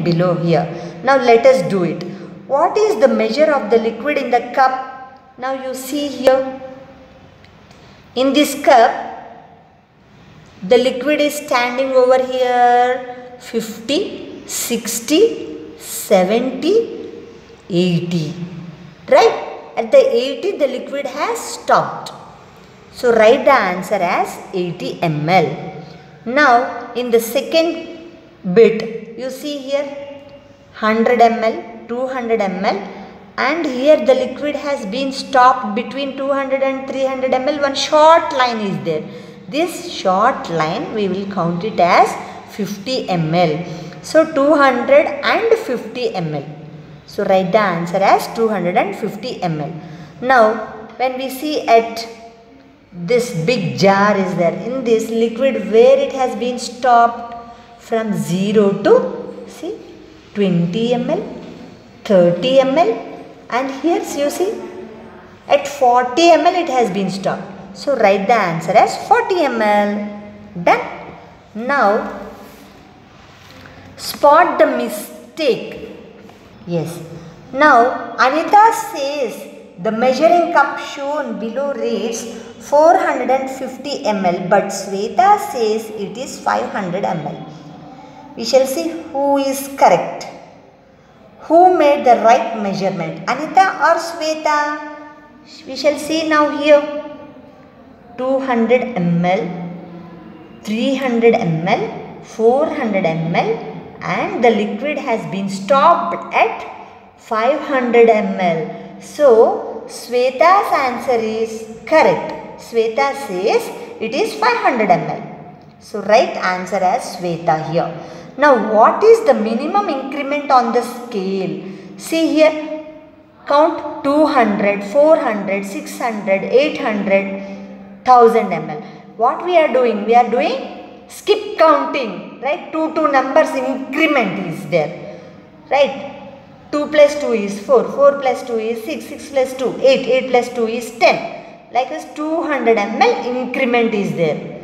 below here. Now let us do it. What is the measure of the liquid in the cup? Now you see here. In this cup, the liquid is standing over here 50, 60, 70, 80. Right? At the 80, the liquid has stopped. So write the answer as 80 ml. Now in the second bit, you see here 100 ml, 200 ml, and here the liquid has been stopped between 200 and 300 ml. One short line is there. This short line we will count it as 50 ml. So 250 ml. So write the answer as 250 ml. Now when we see at this big jar is there, in this liquid where it has been stopped from 0 to see 20 ml, 30 ml, and here you see at 40 ml it has been stopped. So write the answer as 40 ml. Done. Now spot the mistake. Yes. Now Anita says the measuring cup shown below reads 450 ml, but Sweta says it is 500 ml. We shall see who is correct. Who made the right measurement, Anita or Sweta? We shall see now here. 200 ml, 300 ml, 400 ml, and the liquid has been stopped at 500 ml. So Sweta's answer is correct. Sweta says it is 500 ml. So write answer as Sweta here. Now what is the minimum increment on the scale? See here, count 200, 400, 600, 800, 1000 ml. What we are doing? We are doing skip counting, right? Two numbers increment is there, right? 2 plus 2 is 4, 4 plus 2 is 6, 6 plus 2, 8, 8 plus 2 is 10. Like this 200 ml increment is there.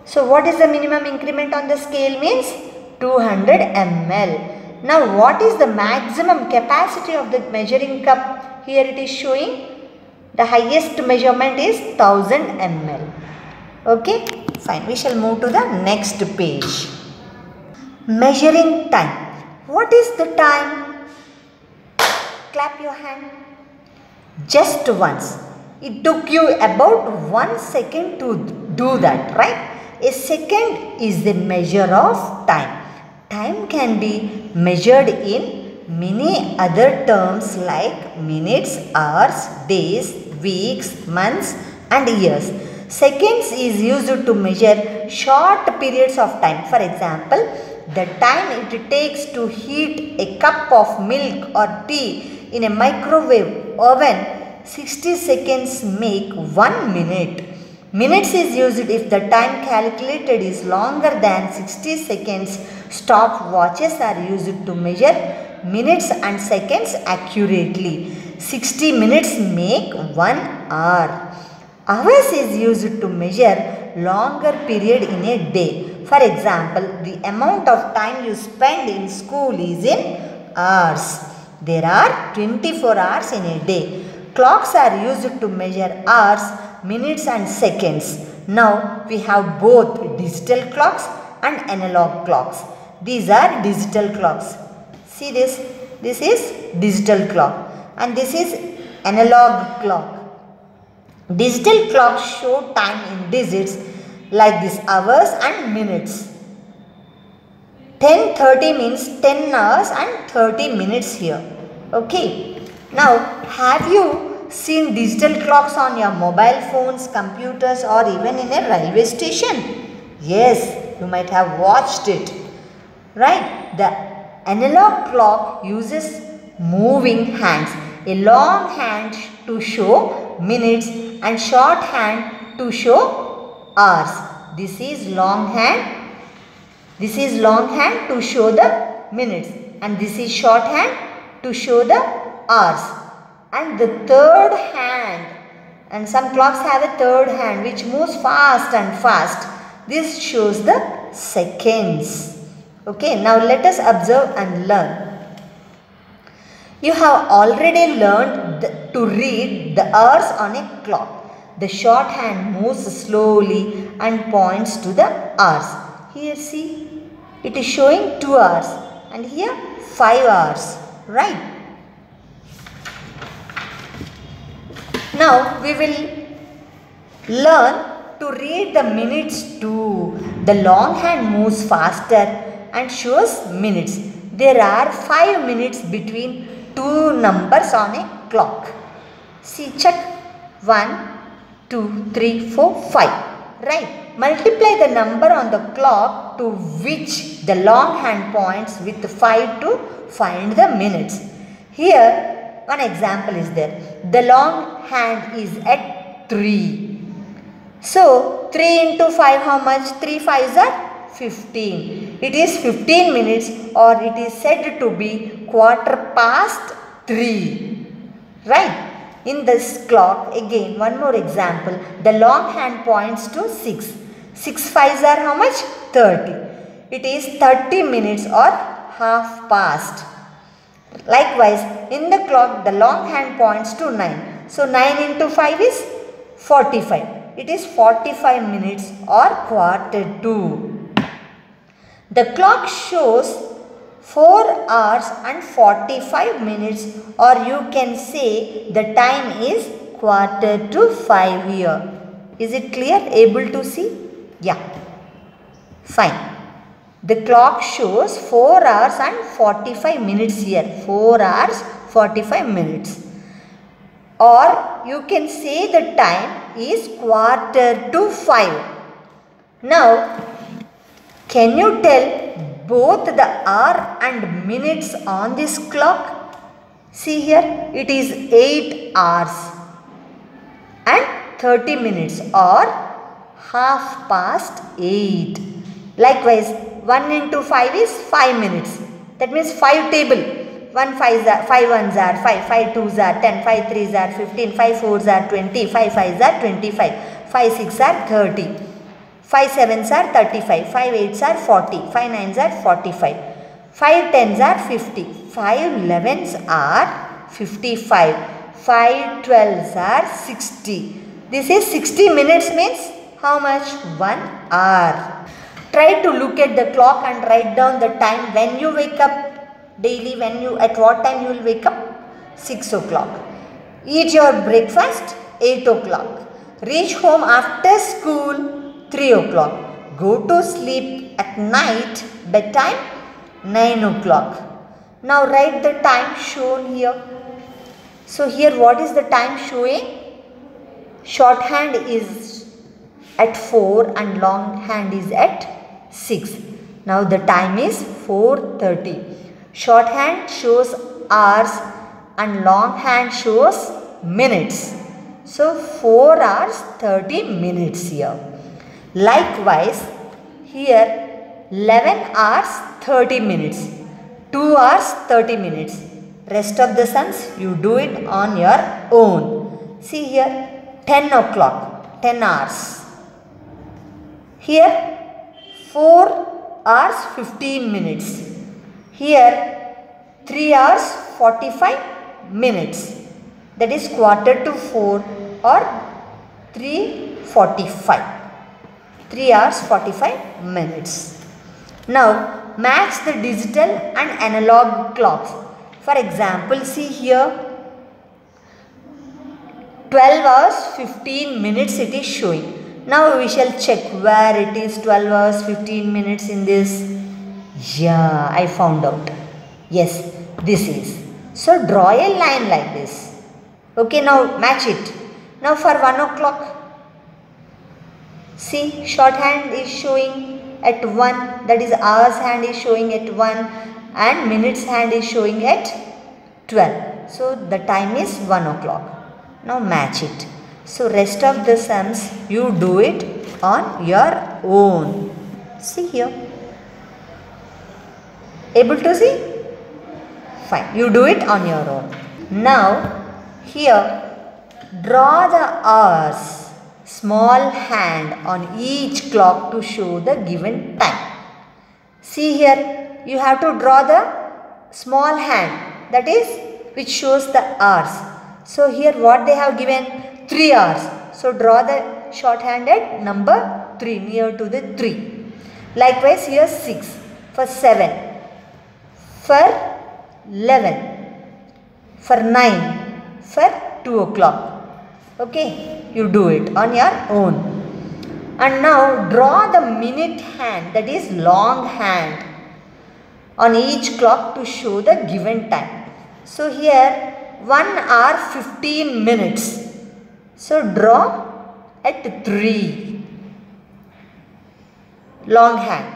So what is the minimum increment on the scale means 200 ml. Now what is the maximum capacity of the measuring cup? Here it is showing the highest measurement is 1000 ml. Okay, fine. We shall move to the next page. Measuring time. What is the time? Clap your hand. Just once. It took you about 1 second to do that, right? A second is the measure of time. Time can be measured in many other terms like minutes, hours, days, weeks, months and years. Seconds is used to measure short periods of time. For example, the time it takes to heat a cup of milk or tea in a microwave oven, 60 seconds make 1 minute. Minutes is used if the time calculated is longer than 60 seconds. Stopwatches are used to measure minutes and seconds accurately. 60 minutes make 1 hour. Hours is used to measure longer period in a day. For example, the amount of time you spend in school is in hours. There are 24 hours in a day. Clocks are used to measure hours, minutes and seconds. Now we have both digital clocks and analog clocks. These are digital clocks. See this? This is digital clock and this is analog clock. Digital clocks show time in digits like this, hours and minutes. 10:30 means 10 hours and 30 minutes here. Okay. Now have you seen digital clocks on your mobile phones, computers or even in a railway station? Yes, you might have watched it. Right? The analog clock uses moving hands. A long hand to show minutes and short hand to show hours. This is long hand. This is long hand to show the minutes and this is short hand to show the hours. And the third hand, and some clocks have a third hand which moves fast and fast. This shows the seconds. Okay, now let us observe and learn. You have already learned to read the hours on a clock. The shorthand moves slowly and points to the hours. Here see, it is showing 2 hours and here 5 hours, right? Now we will learn to read the minutes too. The long hand moves faster and shows minutes. There are 5 minutes between two numbers on a clock. See, check 1, 2, 3, 4, 5. Right. Multiply the number on the clock to which the long hand points with 5 to find the minutes. Here, one example is there. The long hand is at 3. So, 3 into 5 how much? 3 5s are 15. It is 15 minutes or it is said to be 3:15. Right. In this clock, again one more example. The long hand points to 6. 6 5s are how much? 30. It is 30 minutes or half past. Likewise, in the clock, the long hand points to 9. So, 9 into 5 is 45. It is 45 minutes or quarter to. The clock shows 4 hours and 45 minutes, or you can say the time is quarter to 5 here. Is it clear? Able to see? Yeah. Fine. The clock shows 4 hours and 45 minutes here. 4 hours 45 minutes. Or you can say the time is quarter to 5. Now, can you tell both the hour and minutes on this clock? See here, it is 8 hours and 30 minutes or half past 8. Likewise, 1 into 5 is 5 minutes. That means 5 table. 1 5 ones are 5, 5 twos are 10, 5 threes are 15, 5 fours are 20, 5 fives are 25, 5 6 are 30, 5 sevens are 35, 5 eights are 40, 5 nines are 45, 5 tens are 50, 5 11s are 55, 5 12s are 60. This is 60 minutes means how much? 1 hour. Try to look at the clock and write down the time when you wake up daily, at what time you will wake up? 6 o'clock. Eat your breakfast 8 o'clock. Reach home after school 3 o'clock. Go to sleep at night, bedtime 9 o'clock. Now write the time shown here. So here what is the time showing? Shorthand is at 4 and long hand is at 6. Now the time is 4:30. Shorthand shows hours and long hand shows minutes. So 4 hours 30 minutes here. Likewise, here 11 hours 30 minutes, 2 hours 30 minutes. Rest of the sums you do it on your own. See here 10 o'clock, 10 hours. Here 4 hours 15 minutes. Here 3 hours 45 minutes. That is quarter to 4 or 3:45. 3 hours 45 minutes. Now match the digital and analog clocks. For example, see here 12 hours 15 minutes it is showing. Now we shall check where it is 12 hours 15 minutes in this. Yeah, I found out. Yes, this is. So draw a line like this. Okay, now match it. Now for 1 o'clock. See, shorthand is showing at 1. That is hours hand is showing at 1. And minutes hand is showing at 12. So the time is 1 o'clock. Now match it. So rest of the sums you do it on your own. See here. Able to see? Fine. You do it on your own. Now here draw the hours, small hand on each clock to show the given time. See here, you have to draw the small hand, that is which shows the hours. So here what they have given? 3 hours. So draw the shorthand at number 3, near to the 3. Likewise here 6, for 7, for 11, for 9, for 2 o'clock. Okay, you do it on your own. And now draw the minute hand, that is long hand, on each clock to show the given time. So here 1 hour 15 minutes. So draw at 3 long hand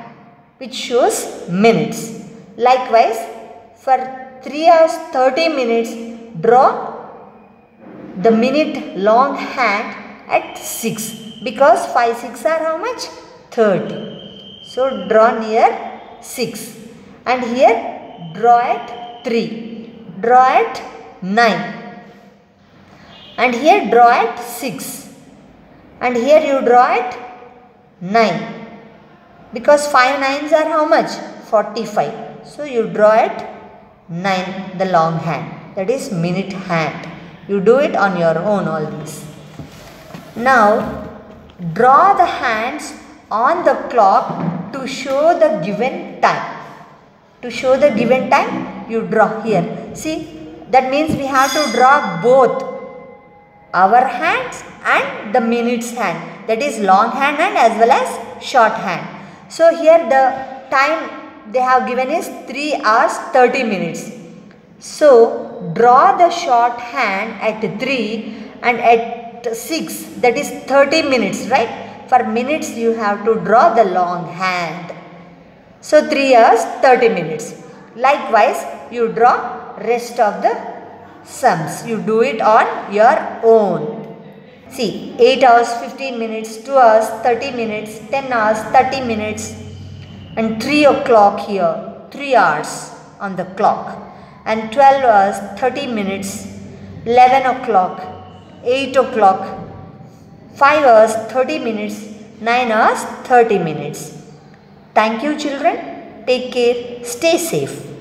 which shows minutes. Likewise for 3 hours 30 minutes, draw the minute long hand at 6, because 5 6 are how much? 30. So draw near 6, and here draw at 3, draw at 9, and here draw at 6, and here you draw at 9, because 5 9s are how much? 45. So you draw at 9 the long hand, that is minute hand. You do it on your own, all these. Now draw the hands on the clock to show the given time. To show the given time, you draw here. See, that means we have to draw both our hands and the minute's hand, that is long hand and as well as short hand. So here the time they have given is 3 hours 30 minutes. So draw the short hand at 3 and at 6, that is 30 minutes, right? For minutes you have to draw the long hand. So 3 hours 30 minutes. Likewise you draw rest of the sums. You do it on your own. See, 8 hours 15 minutes, 2 hours 30 minutes, 10 hours 30 minutes, and 3 o'clock here, 3 hours on the clock, and 12 hours 30 minutes, 11 o'clock, 8 o'clock, 5 hours 30 minutes, 9 hours 30 minutes. Thank you children. Take care. Stay safe.